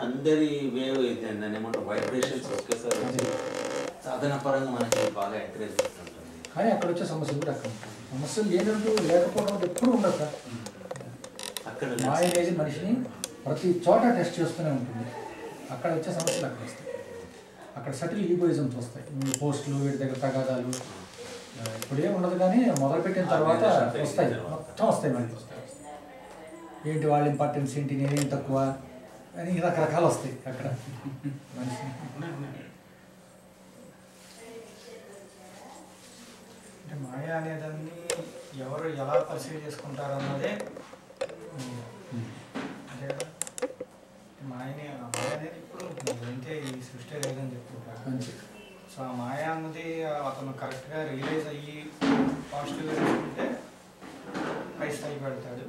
అందరి వేవ్ ఇది దాన్ని ఏమంటారు వైబ్రేషన్స్ ఒకేసారి సాధన పరంగా మనకి బాగా ఎంకరేజ్ చేస్తుంటుంది. కానీ అక్కడ వచ్చే సమస్యలు కూడా అక్కడ ఉంటాయి. సమస్యలు లేనట్టు లేకపోవడం ఎప్పుడు ఉండదు సార్. అక్కడ మాయ అనేది మనిషిని ప్రతి చోట టెస్ట్ చేస్తూనే ఉంటుంది. అక్కడ వచ్చే సమస్యలు అక్కడ వస్తాయి. అక్కడ సటిల్ ఈగోయిజమ్స్ వస్తాయి. పోస్టులు, వీటి దగ్గర తగాదాలు ఇప్పుడేం ఉండదు, కానీ మొదలుపెట్టిన తర్వాత వస్తాయి, మొత్తం వస్తాయి. మళ్ళీ ఏంటి వాళ్ళ ఇంపార్టెన్స్ ఏంటి, నేనేం తక్కువ అని రకరకాలు వస్తాయి అక్కడ మనిషి. అంటే మాయ అనేదాన్ని ఎవరు ఎలా పరిశీలి చేసుకుంటారు అన్నదే అదే కదా. మాయ అనేది ఇప్పుడు అంటే ఈ సృష్టి లేదని చెప్పుకుంటారు. సో ఆ మాయ అన్నది అతను కరెక్ట్గా రియలైజ్ అయ్యి పాజిటివ్గా తీసుకుంటే పై స్థాయికి పెడతాడు.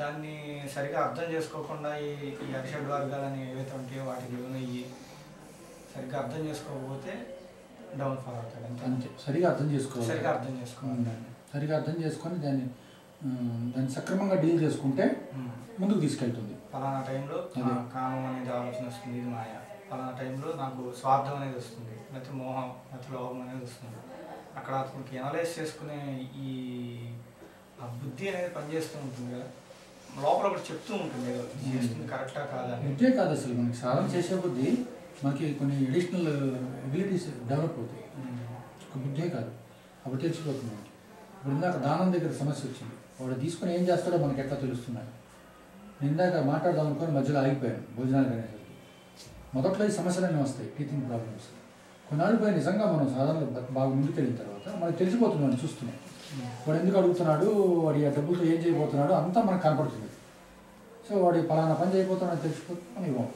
దాన్ని సరిగా అర్థం చేసుకోకుండా ఈ అరిషడ్ వర్గాలని ఏవైతే ఉంటాయో వాటికి లోనయ్యి సరిగ్గా అర్థం చేసుకోకపోతే డౌన్ఫాల్ అవుతాడు. అంతే. సరిగా అర్థం చేసుకోవాలి. సరిగా అర్థం చేసుకోవాలి. సరిగా అర్థం చేసుకొని దాన్ని సక్రమంగా డీల్ చేసుకుంటే ముందుకు తీసుకెళ్తుంది. ఫలానా టైంలో కామం అనేది ఆలోచన వస్తుంది, ఇది మాయ. ఫలానా టైంలో నాకు స్వార్థం అనేది వస్తుంది, లేకపోతే మోహం, లేకపోతే లోభం అనేది వస్తుంది. అక్కడ అతనికి అనలైజ్ చేసుకునే ఈ ఆ బుద్ధి అనేది పనిచేస్తూ ఉంటుంది కదా, లోపల ఒకటి చెప్తూ ఉంటుంది ఏదో చేస్తుంది కరెక్టా కాదా. బుద్ధే కాదు అసలు, మనకి సాధన చేసే బుద్ధి మనకి కొన్ని అడిషనల్ ఎబిలిటీస్ డెవలప్ అవుతాయి. ఒక బుద్ధే కాదు, అప్పుడు తెలిసిపోతుంది. ఇప్పుడు ఇందాక దానం దగ్గర సమస్య వచ్చింది, వాడు తీసుకుని ఏం చేస్తాడో మనకి ఎట్లా తెలుస్తున్నాయి. నేను ఇందాక మాట్లాడదాం అనుకొని మధ్యలో ఆగిపోయాను భోజనాలు అనేసరికి. మొదట్లో ఈ సమస్యలన్నీ వస్తాయి, టీచింగ్ ప్రాబ్లమ్స్. కొన్నాళ్ళు పోయి నిజంగా మనం సాధనలో బాగా ముందుకు వెళ్ళిన తర్వాత మనకు తెలిసిపోతుంది, మనం చూస్తున్నాం వాడు ఎందుకు అడుగుతున్నాడు, వాడి ఆ డబ్బులతో ఏం చేయబోతున్నాడు అంతా మనకు కనపడుతుంది. సో వాడు పలానా పని చేయబోతున్నాడు తెలిసిపోతుంది, మనం ఇవ్వం.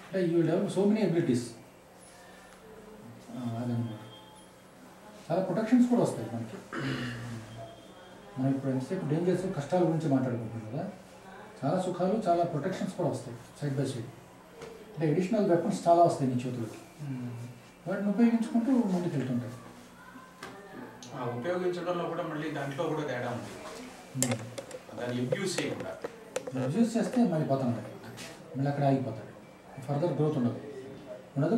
అంటే you develop so many abilities. అదనమాట. చాలా ప్రొటెక్షన్స్ కూడా వస్తాయి మనకి. మనం ఇప్పుడు ఎంతసేపు డేంజర్స్, కష్టాల గురించి మాట్లాడుకుంటున్నాం కదా, చాలా సుఖాలు, చాలా ప్రొటెక్షన్స్ కూడా వస్తాయి సైడ్ బై సైడ్. అంటే అడిషనల్ వెపన్స్ చాలా వస్తాయి నీ చేతులకి, వాటిని ఉపయోగించుకుంటూ ముందుకు వెళ్తుంటాయి. ఉపయోగించడంలో కూడా మళ్ళీ దాంట్లో కూడా తేడా ఉంది. దాన్ని అబ్యూస్ చేయకుండా అబ్యూస్ చేస్తే మళ్ళీ పోతాడు, మళ్ళీ అక్కడ ఆగిపోతాడు, ఫర్దర్ గ్రోత్ ఉండదు.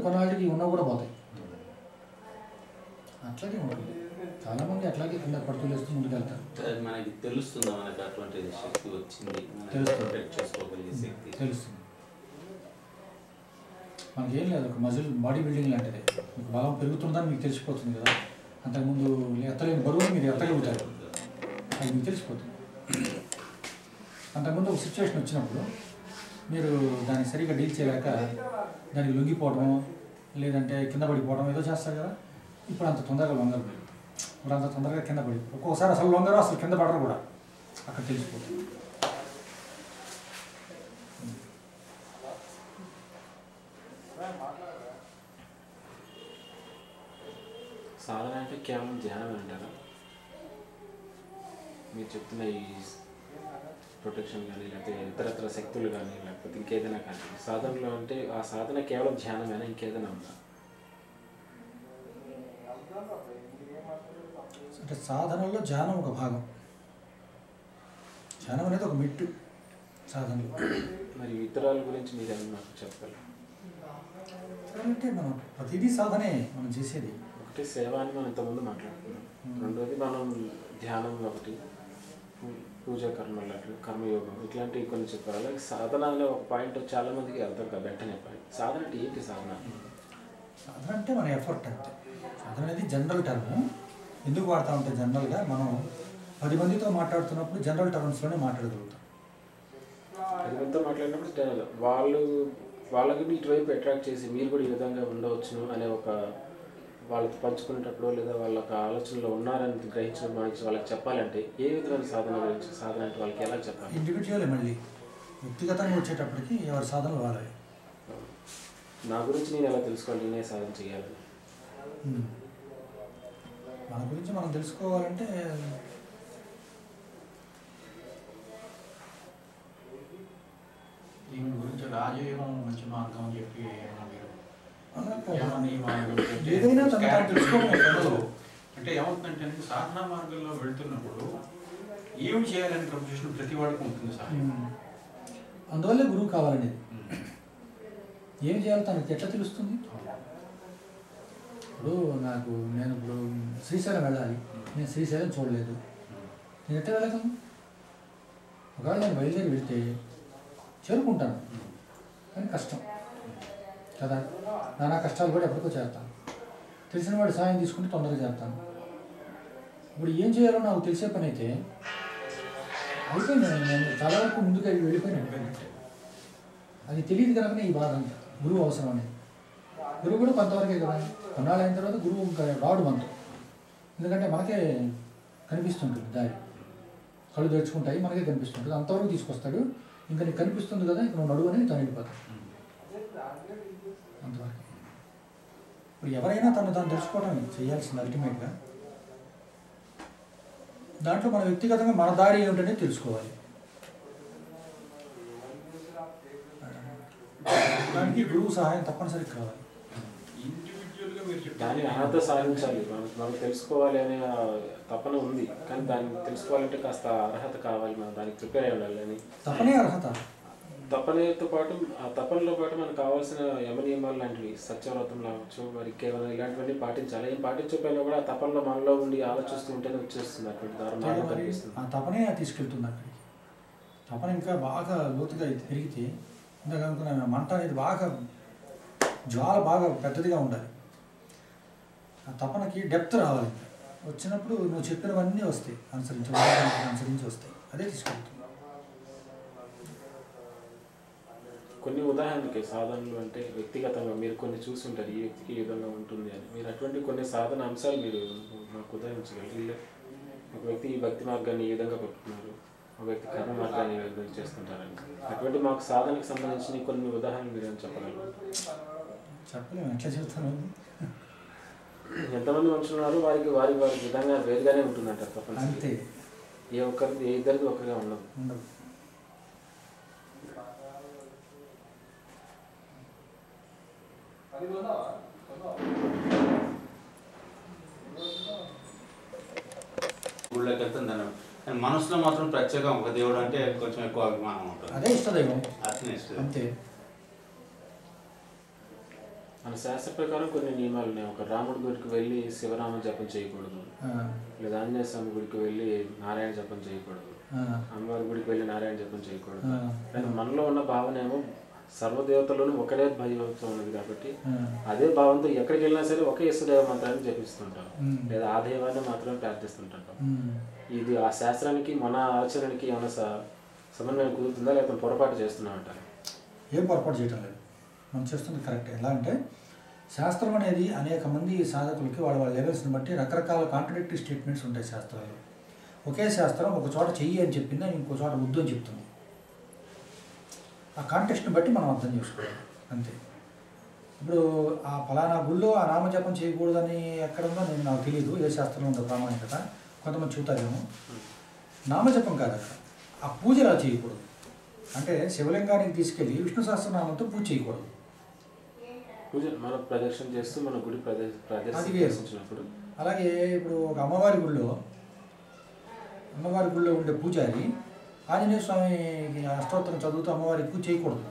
కొన్నాళ్ళకి ఉన్నవి కూడా పోతాయి. అట్లాగే ఉంటుంది. చాలామంది అట్లాగే కింద పడుతూ లేస్తూ ముందుకు వెళ్తారు. మనకి తెలుస్తుందా మనకి అటువంటి శక్తి వచ్చింది, ప్రొటెక్ట్ చేసుకోగలిగే శక్తి తెలుస్తుంది. మనకేం లేదు, ఒక మజిల్ బాడీ బిల్డింగ్ లాంటిది. మీకు బలం పెరుగుతుందని మీకు తెలిసిపోతుంది కదా. అంతకుముందు ఎత్తలేని బరువుని మీరు ఎత్తగలుగుతారు, అది మీకు తెలిసిపోతుంది. అంతకుముందు ఒక సిచ్యువేషన్ వచ్చినప్పుడు మీరు దాన్ని సరిగ్గా డీల్ చేయలేక దానికి లొంగిపోవడం, లేదంటే కింద పడిపోవడం ఏదో చేస్తారు కదా. ఇప్పుడు అంత తొందరగా లొంగరు మీరు, ఇప్పుడు అంత తొందరగా కింద పడి, ఒక్కోసారి అసలు లొంగరు, అసలు కింద పడరు కూడా, అక్కడ తెలిసిపోతుంది. సాధన అంటే కేవలం ధ్యానం అంటారా? మీరు చెప్తున్న ఈ ప్రొటెక్షన్ కానీ, లేకపోతే ఇతరత్ర శక్తులు కానీ, లేకపోతే ఇంకేదైనా కానీ సాధనలో అంటే ఆ సాధన కేవలం ధ్యానమేనా, ఇంకేదైనా ఉందా? అంటే సాధనలో ధ్యానం ఒక భాగం. ధ్యానం అనేది ఒక మెట్టు సాధనలో. మరి ఇతరాల గురించి మీరు ఏమన్నా చెప్పగలరు? అంటే మనం ప్రతిదీ సాధనే మనం చేసేది. ఒకటి సేవ అని మనం ఇంతకుముందు మాట్లాడుకున్నాం, రెండోది మనం ధ్యానం, ఒకటి పూజా కర్మలు, అట్లా కర్మయోగం, ఇట్లాంటివి కొన్ని చెప్పారు. అలాగే సాధన అనే ఒక పాయింట్ చాలా మందికి అర్థం కాదు వెంటనే. పాయింట్ సాధన అంటే ఏంటి? సాధన అంటే మన ఎఫర్ట్ అంతే. సాధన అనేది జనరల్ టర్మ్. ఎందుకు వాడుతూ ఉంటే జనరల్గా మనం 10 మందితో మాట్లాడుతున్నప్పుడు జనరల్ టర్మ్స్లోనే మాట్లాడగలుగుతాం. 10 మందితో మాట్లాడినప్పుడు వాళ్ళకి ఇటువైపు అట్రాక్ట్ చేసి మీరు కూడా ఈ విధంగా ఉండవచ్చును అనే ఒక వాళ్ళతో పంచుకునేటప్పుడు, లేదా వాళ్ళ ఆలోచనలో ఉన్నారని గ్రహించడం వాళ్ళకి చెప్పాలంటే ఏ విధమైన సాధన గురించి, సాధన అంటే వాళ్ళకి ఎలా చెప్పాలి? ఇండివిజువల్ మళ్ళీ వ్యక్తిగతంగా వచ్చేటప్పటికి ఎవరి సాధన వాళ్ళే. నా గురించి నేను ఎలా తెలుసుకోవాలి, నేనే సాధన చేయాలని? మన గురించి మనం తెలుసుకోవాలంటే దీని గురించి రాజయోగం మంచి మార్గం అని చెప్పి ఏదైనా తెలుసుకోవాలి. అంటే ఏమవుతుందంటే సాధనా మార్గంలో వెళ్తున్నప్పుడు ఏమి చేయాలని ప్రొఫెషన్ ప్రతి వాడికి ఉంటుంది సార్. అందువల్లే గురువు కావాలనేది. ఏం చేయాలో తనకి ఎట్లా తెలుస్తుంది? ఇప్పుడు నేను ఇప్పుడు శ్రీశైలం వెళ్ళాలి, నేను శ్రీశైలం చూడలేదు, నేను ఎట్లా వెళ్ళగలను? ఒకవేళ నేను బయలుదేరి వెళ్తే చేరుకుంటాను, కానీ కష్టం కదా. నానా కష్టాలు కూడా ఎప్పటికో చేస్తాను, తెలిసిన వాడి సాయం తీసుకుంటే తొందరగా చేస్తాను. ఇప్పుడు ఏం చేయాలో నాకు తెలిసే పని అయితే అయిపోయింది. నేను చాలా వరకు ముందుకు వెళ్ళిపోయినాను. అది తెలియదు కనుకనే ఈ బాధ అంతా. గురువు అవసరం అనేది. గురువు కూడా కొంతవరకే కదా. కొన్నాళ్ళు అయిన తర్వాత గురువు ఇంకా రాడు మనతో. ఎందుకంటే మనకే కనిపిస్తుంటుంది దారి, కళ్ళు తెరుచుకుంటాయి, మనకే కనిపిస్తుంటుంది. అంతవరకు తీసుకొస్తాడు. ఇంకా నీకు కనిపిస్తుంది కదా, ఇంకా నువ్వు నడువు అని తను వెళ్ళిపోతాడు. అంతవరకు. ఇప్పుడు ఎవరైనా తను తెలుసుకోవడం చేయాల్సింది అల్టిమేట్గా. దాంట్లో మన వ్యక్తిగతంగా మన దారి ఏమిటనేది తెలుసుకోవాలి. దానికి గురువు సహాయం తప్పనిసరి కావాలి. దాన్ని అర్హత సాధించాలి, మనం తెలుసుకోవాలి అనే తపన ఉంది, కానీ దాన్ని తెలుసుకోవాలంటే కాస్త అర్హత కావాలి, మనం దానికి ప్రిపేర్ అయి ఉండాలి అని. తపనే అర్హత. తపనతో పాటు ఆ తపనలో పాటు మనకు కావాల్సిన యమ నియమాలు లాంటివి, సత్యవ్రతం లావచ్చు, మరి కేవలం ఇలాంటివన్నీ పాటించాలి. ఏం పాటించకపోయినా కూడా ఆ తపనలో మనలో ఉండి ఆలోచిస్తూ ఉంటేనే వచ్చేస్తుంది అటువంటి దారుణాలు కనిపిస్తుంది. ఆ తపనే తీసుకెళ్తుంది అక్కడికి. తపన ఇంకా బాగా లోతుగా పెరిగితే, ఇందాక అనుకున్న మంట అనేది బాగా జ్వాల బాగా పెద్దదిగా ఉండాలి. ఆ తపనకి డెప్త్ రావాలి. వచ్చినప్పుడు నువ్వు చెప్పినవన్నీ వస్తాయి, అనుసరించి వస్తాయి. అదే తీసుకెళ్తుంది. కొన్ని ఉదాహరణకి సాధనలు అంటే వ్యక్తిగతంగా మీరు కొన్ని చూసుంటారు, ఈ వ్యక్తికి ఈ విధంగా ఉంటుంది అని. మీరు అటువంటి కొన్ని సాధన అంశాలు మీరు మాకు ఉదాహరించగలరు. ఒక వ్యక్తి ఈ భక్తి మార్గాన్ని ఈ విధంగా పట్టుకున్నారు, ఒక వ్యక్తి కర్మ మార్గాన్ని ఈ విధంగా చేస్తుంటారని. అటువంటి మాకు సాధనకు సంబంధించిన కొన్ని ఉదాహరణలు మీరు ఏమైనా చెప్పగలరు? చెప్పలేము, ఎట్లా చెప్తాను. ఎంతమంది మనుషులు ఉన్నారు, వారికి వారి విధంగా వేరుగానే ఉంటుందంటారు తప్పని. అంతే. ఏ ఇద్దరిది ఒకరిగా ఉండదు. గుళ్ళకి వెళ్తుంది కానీ మనసులో మాత్రం ప్రత్యేకం ఒక దేవుడు అంటే కొంచెం ఎక్కువ అభిమానం ఉంటుంది. అదే ఇష్టదైవం. అట్లనే ఇష్టం. అంతే. మన శాస్త్ర ప్రకారం కొన్ని నియమాలు ఉన్నాయి. ఒక రాముడి గుడికి వెళ్ళి శివనామ జపం చేయకూడదు, లేదా ఆంజనేయ స్వామి గుడికి వెళ్ళి నారాయణ జపం చేయకూడదు, అమ్మవారి గుడికి వెళ్ళి నారాయణ జపం చేయకూడదు. కానీ మనలో ఉన్న భావన ఏమో సర్వదేవతలను ఒకటే భయభక్తం ఉన్నది కాబట్టి అదే భావంతో ఎక్కడికి వెళ్ళినా సరే ఒకే ఇష్టదేవ మంత్రాన్ని జపిస్తుంటాం, లేదా ఆ దైవాన్ని మాత్రమే ప్రార్థిస్తుంటాం. ఇది ఆ శాస్త్రానికి మన ఆచరణకి ఏమైనా సమన్వయం కుదురుతుందా, లేకపోతే పొరపాటు చేస్తున్నాం అంటారు? ఏం పొరపాటు చేయటం లేదు, మనం చేస్తుంది కరెక్ట్. ఎలా అంటే శాస్త్రం అనేది అనేక మంది సాధకులకి వాళ్ళ లెవెల్స్ని బట్టి రకరకాల కాంట్రడిక్టరీ స్టేట్మెంట్స్ ఉంటాయి శాస్త్రాలు. ఒకే శాస్త్రం ఒక చోట చెయ్యి అని చెప్పిందా, ఇంకో చోట వద్దు అని చెప్తుంది. ఆ కాంటెక్స్ట్ని బట్టి మనం అర్థం చేసుకోవాలి అంతే. ఇప్పుడు ఆ ఫలానా గుళ్ళో ఆ నామజపం చేయకూడదని ఎక్కడుందో నాకు తెలియదు, ఏ శాస్త్రంలో ఉందో ప్రామాణికత. కొంతమంది చూతారేమో. నామజపం కాదు అక్కడ, ఆ పూజ అలా చేయకూడదు. అంటే శివలింగానికి తీసుకెళ్ళి విష్ణు సహస్రనామంతో పూజ చేయకూడదు. పూజ మనం ప్రదర్శన చేస్తూ మన గుడి ప్రదర్శించినప్పుడు. అలాగే ఇప్పుడు ఒక అమ్మవారి గుళ్ళో ఉండే పూజారి ఆంజనేయ స్వామి అష్టోత్తరం చదువుతూ అమ్మవారికి పూజ చేయకూడదు.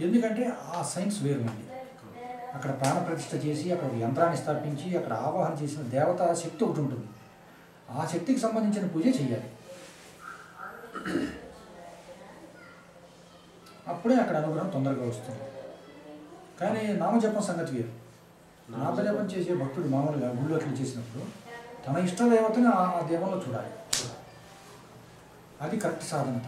ఎందుకంటే ఆ సైన్స్ వేరుంది. అక్కడ ప్రాణప్రతిష్ఠ చేసి అక్కడ యంత్రాన్ని స్థాపించి అక్కడ ఆవాహన చేసిన దేవతా శక్తి ఒకటి ఉంటుంది. ఆ శక్తికి సంబంధించిన పూజ చేయాలి. అప్పుడే అక్కడ అనుగ్రహం తొందరగా వస్తుంది. కానీ నామజపం సంగతి వేరు. నామజపం చేసే భక్తుడు మామూలుగా గుళ్ళోకి చేసినప్పుడు తన ఇష్ట దేవతని ఆ దేవంలో చూడాలి. అది కరెక్ట్ సాధన.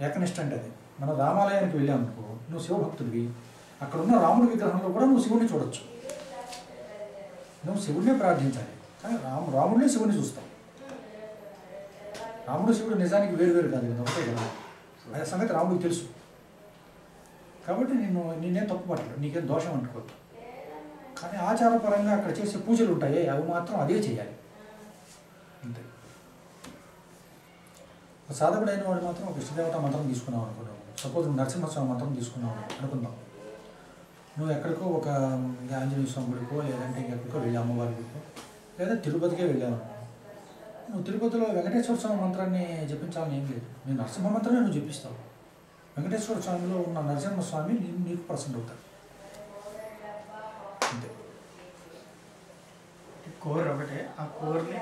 ఏకనిష్ట అంటే అది. మనం రామాలయానికి వెళ్ళామనుకో, నువ్వు శివభక్తుడివి, అక్కడ ఉన్న రాముడి విగ్రహంలో కూడా నువ్వు శివుడిని చూడొచ్చు. నువ్వు శివుడినే ప్రార్థించాలి, కానీ రాముడినే శివుడిని చూస్తావు. రాముడు శివుడు నిజానికి వేరు కాదు కదా, ఒకటే కదా. అదే సంగతి రాముడికి తెలుసు. కాబట్టి నేనేం తప్పు పట్టలేదు, నీకేం దోషం అంటుకోవద్దు. కానీ ఆచారపరంగా అక్కడ చేసే పూజలు ఉంటాయి, అవి మాత్రం అదే చేయాలి అంతే. ఒక సాధకుడు అయిన వాడు మాత్రం ఒక ఇష్టదేవత మంత్రం తీసుకున్నావు అనుకున్నావు. సపోజ్ నరసింహస్వామి మంత్రం తీసుకున్నావు అనుకుందాం. నువ్వు ఎక్కడికో ఒక ఆంజనేయ స్వామి గుడికో లేదంటే ఎక్కడికో వెళ్ళి అమ్మవారి గుడికో లేదా తిరుపతికే వెళ్ళావు అనుకో. నువ్వు తిరుపతిలో వెంకటేశ్వర స్వామి మంత్రాన్ని జపించాలని ఏం లేదు. నేను నరసింహ మంత్రమే నువ్వు జపిస్తావు. వెంకటేశ్వర స్వామిలో ఉన్న నరసింహస్వామి నీకు ప్రసన్న అవుతాడు అంతే. కోర్ ఒకటే, ఆ కోర్ని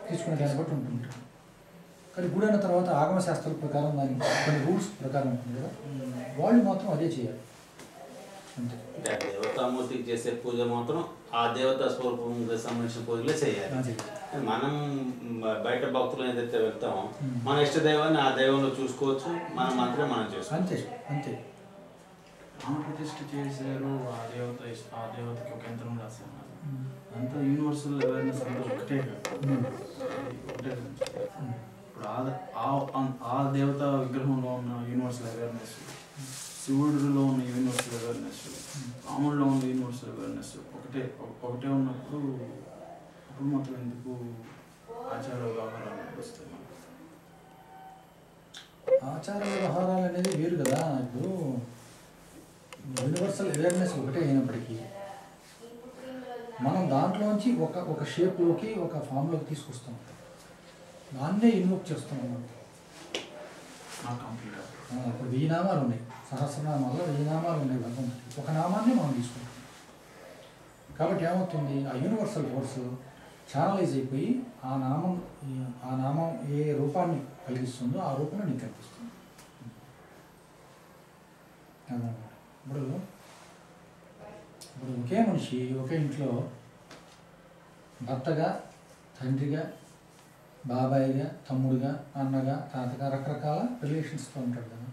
తీసుకునే దాన్ని బట్టి ఉంటుంది. కానీ గుడి అయిన తర్వాత ఆగమ శాస్త్రాల ప్రకారం దాని కొన్ని రూల్స్ ప్రకారం ఉంటుంది కదా, వాళ్ళు మాత్రం అదే చేయాలి అంతే. దేవతామూర్తికి చేసే పూజ మాత్రం ఆ దేవతా స్వరూపంకి సంబంధించిన పూజలే చేయాలి. మనం బయట భక్తులు ఏదైతే వెళ్తామో మన ఇష్ట దైవాన్ని ఆ దైవంలో చూసుకోవచ్చు, మనం మాత్రమే మనం చేసుకోవచ్చు అంతే అంతే. ప్రతిష్ఠ చేశారు ఆ దేవతకి ఒక యంత్రం రాశారు. అంతా యూనివర్సల్ అవేర్నెస్ అంతా ఒకటే ఒకటే. ఇప్పుడు ఆ దేవత విగ్రహంలో ఉన్న యూనివర్సల్ అవేర్నెస్, శివుడిలో ఉన్న యూనివర్సల్ అవేర్నెస్, రాముడిలో ఉన్న యూనివర్సల్ అవేర్నెస్ ఒకటే ఉన్నప్పుడు అప్పుడు మాత్రం ఎందుకు ఆచార వ్యవహారాలు వస్తాయి? ఆచార వ్యవహారాలు అనేది వేరు కదా. ఇప్పుడు యూనివర్సల్ అవేర్నెస్ ఒకటే అయినప్పటికీ మనం దాంట్లోంచి ఒక షేప్లోకి ఒక ఫామ్లోకి తీసుకొస్తాం, దాన్నే ఇన్వోక్ చేస్తాం అన్నమాట. ఇప్పుడు 1000 నామాలు ఉన్నాయి, సహస్రనామాల్లో 1000 నామాలు ఉన్నాయి భగవంతుడికి. ఒక నామాన్ని మనం తీసుకుంటాం కాబట్టి ఏమవుతుంది, ఆ యూనివర్సల్ ఫోర్స్ ఛానలైజ్ అయిపోయి ఆ నామం ఏ రూపాన్ని కలిగిస్తుందో ఆ రూపంలో నీకు కనిపిస్తుంది అదన్నమాట. ఇప్పుడు ఒకే మనిషి ఒకే ఇంట్లో భర్తగా, తండ్రిగా, బాబాయిగా, తమ్ముడుగా, అన్నగా, తాతగా రకరకాల రిలేషన్స్తో ఉంటాడు కదా.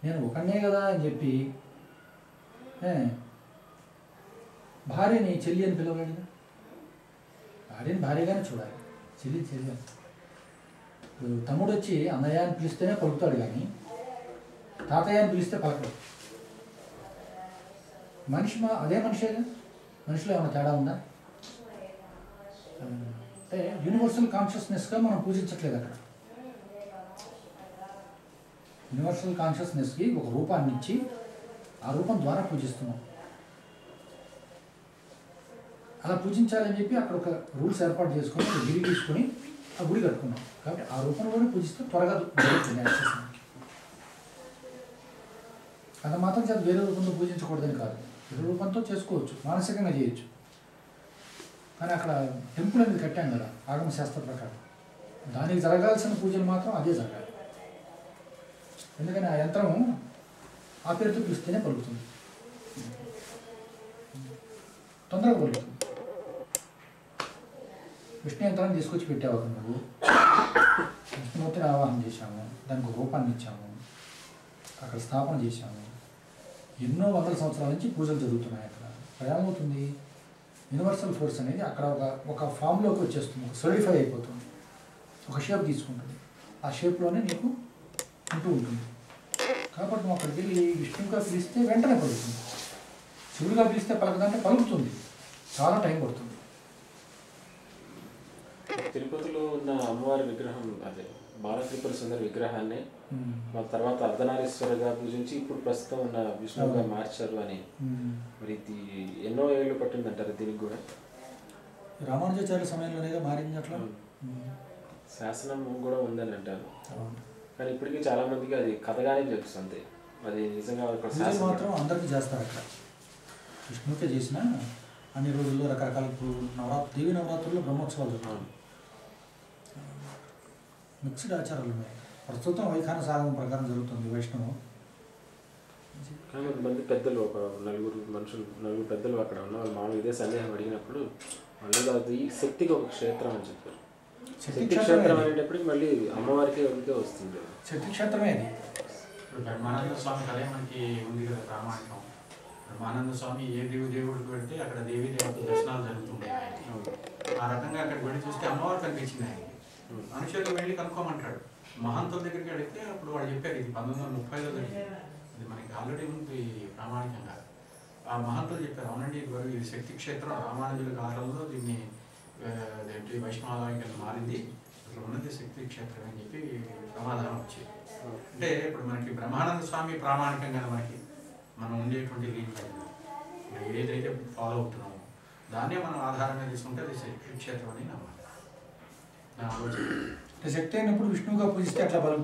నేను ఒకనే కదా అని చెప్పి భార్యని చెల్లి అని పిలవలేడు. భార్యని భార్యగానే చూడాలి, చెల్లి చెల్లి. ఇప్పుడు తమ్ముడు వచ్చి అన్నయ్య అని పిలిస్తేనే పలుకుతాడు, కానీ తాతయ్య అని పిలిస్తే పలకడు. మనిషి అదే మనిషేగా, మనిషిలో ఏమైనా తేడా ఉందా? అంటే యూనివర్సల్ కాన్షియస్నెస్గా మనం పూజించట్లేదు అక్కడ. యూనివర్సల్ కాన్షియస్నెస్కి ఒక రూపాన్ని ఇచ్చి ఆ రూపం ద్వారా పూజిస్తున్నాం. అలా పూజించాలని చెప్పి అక్కడ ఒక రూల్స్ ఏర్పాటు చేసుకొని గిరి తీసుకొని ఆ గుడి కట్టుకున్నాం. కాబట్టి ఆ రూపంలోనే పూజిస్తే త్వరగా జరుగుతుంది యాక్సెస్. అది మాత్రం చేత వేరే రూపంలో పూజించకూడదని కాదు, వేరే రూపంతో చేసుకోవచ్చు, మానసికంగా చేయొచ్చు. కానీ అక్కడ టెంపుల్ అనేది కట్టాం కదా ఆగమ శాస్త్ర ప్రకారం, దానికి జరగాల్సిన పూజలు మాత్రం అదే జరగాలి. ఎందుకని ఆ యంత్రం ఆ పేరుతో పిలిస్తేనే పలుకుతుంది, తొందరగా పలుకుతుంది. విష్ణు యంత్రాన్ని తీసుకొచ్చి పెట్టావు నువ్వు, విష్ణుమూర్తిని ఆవాహన చేశాము, దానికి ఒక రూపాన్ని ఇచ్చాము, అక్కడ స్థాపన చేశాము. ఎన్నో వందల సంవత్సరాల నుంచి పూజలు జరుగుతున్నాయి అక్కడ. ఏమవుతుంది, యూనివర్సల్ ఫోర్స్ అనేది అక్కడ ఒక ఫామ్లోకి వచ్చేస్తుంది, సోలిడిఫై అయిపోతుంది, ఒక షేప్ తీసుకుంటుంది. ఆ షేప్లోనే నీకు ఉంటూ ఉంటుంది. కాబట్టి నువ్వు అక్కడికి వెళ్ళి విష్ణువుగా పిలిస్తే వెంటనే పలుకుతుంది, శివుడిగా పిలిస్తే పలకదంటే పలుకుతుంది, చాలా టైం పడుతుంది. తిరుపతిలో ఉన్న అమ్మవారి విగ్రహం అదే బాలత్రిపుర సుందరి విగ్రహాన్ని మా తర్వాత అర్ధనారీశ్వరగా పూజించి ఇప్పుడు ప్రస్తుతం ఉన్న విష్ణువుగా మార్చారు అని. మరి ఇది ఎన్నో ఏళ్ళు పట్టిందంటారు దీనికి కూడా? రామానుజాచార్య సమయంలోనే మారింది అట్లా. శాసనం కూడా ఉందని అంటారు, కానీ ఇప్పటికీ చాలా మందికి అది కథగానే తెలుస్తుంది. అది నిజంగా మాత్రం అందరికీ చేస్తారు అక్కడ. విష్ణువుకే చేసిన అన్ని రోజుల్లో రకరకాల దేవి నవరాత్రుల్లో బ్రహ్మోత్సవాలు జరుగుతాయి. మిక్స్డ్ ఆచారాలు ఉన్నాయి. ప్రస్తుతం వైఖాన సాగం ప్రకారం జరుగుతుంది వైష్ణవం. కానీ కొంతమంది పెద్దలు ఒక నలుగురు పెద్దలు అక్కడ ఉన్న వాళ్ళు మామూలు ఇదే సందేహం అడిగినప్పుడు మళ్ళీ అది శక్తికి ఒక క్షేత్రం అని చెప్పారు. శక్తి క్షేత్రం అనేటప్పటికి మళ్ళీ అమ్మవారికి వదిలితే వస్తుంది. శక్తి క్షేత్రమే అది. ఇప్పుడు బ్రహ్మానంద స్వామి కదే మనకి ఉంది కదా ప్రామాణికం. బ్రహ్మానంద స్వామి ఏ దేవుడికి వెళ్తే అక్కడ దేవీ దేవత దర్శనాలు జరుగుతుంటాయి ఆయనకి. ఆ రకంగా అక్కడికి వెళ్ళి చూస్తే అమ్మవారు కనిపించింది ఆయనకి. మనుషులకు వెళ్ళి కనుక్కోమంటాడు. మహంతుల దగ్గరికి వెళితే అప్పుడు వాళ్ళు చెప్పారు ఇది 1930లో జరిగింది, ఇది మనకి ఆల్రెడీ ఉంది ప్రామాణికంగా. ఆ మహంతులు చెప్పారు అవునండి ఇది శక్తి క్షేత్రం, రామానుజుల కాలంలో దీన్ని వైష్ణవాలయం కింద మారింది, అక్కడ ఉన్నది శక్తి క్షేత్రం అని చెప్పి సమాధానం వచ్చింది. అంటే ఇప్పుడు మనకి బ్రహ్మానంద స్వామి ప్రామాణికంగా మనం ఉండేటువంటి లీన్ ఏదైతే ఫాలో అవుతున్నామో దాన్నే మనం ఆధారంగా తీసుకుంటే అది శక్తి క్షేత్రం అని నమ్మాలి నా ఆలోచన. శక్తి అయినప్పుడు విష్ణువుగా పూజిస్తే అట్లా బలం